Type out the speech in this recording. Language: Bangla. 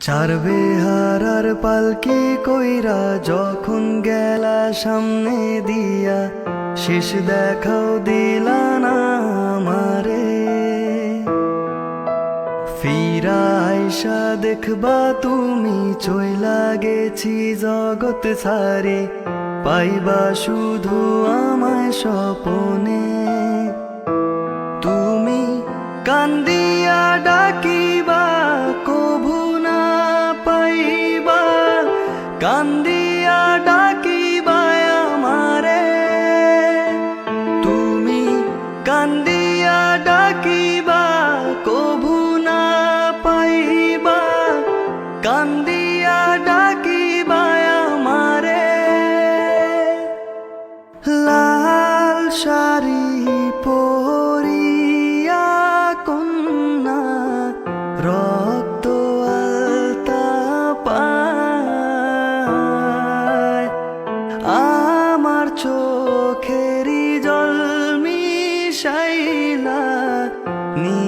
ছাড়বে হারার পালকি কইরা যখন গেলা সামনে দিয়া, শেষ দেখাও দিলা না আমারে। ফিরা আইসা দেখবা তুমি চইলা গেছি জগৎ ছাড়ি, পাইবা শুধু আমায় স্বপনে। তুমি কান্দিয়া ডাকিবা কভু না পাইবা, কান্দিয়া ডাকিবা আমারে। তুমি কান্দিয়া ডাকিবা কভু না পাইবা, কান্দিয়া ডাকিবা আমারে। লাল শাড়ি পরিয়া কন্যা রক্ত আলতা পায়, আমার চোখেরই জল মিশাইলা নী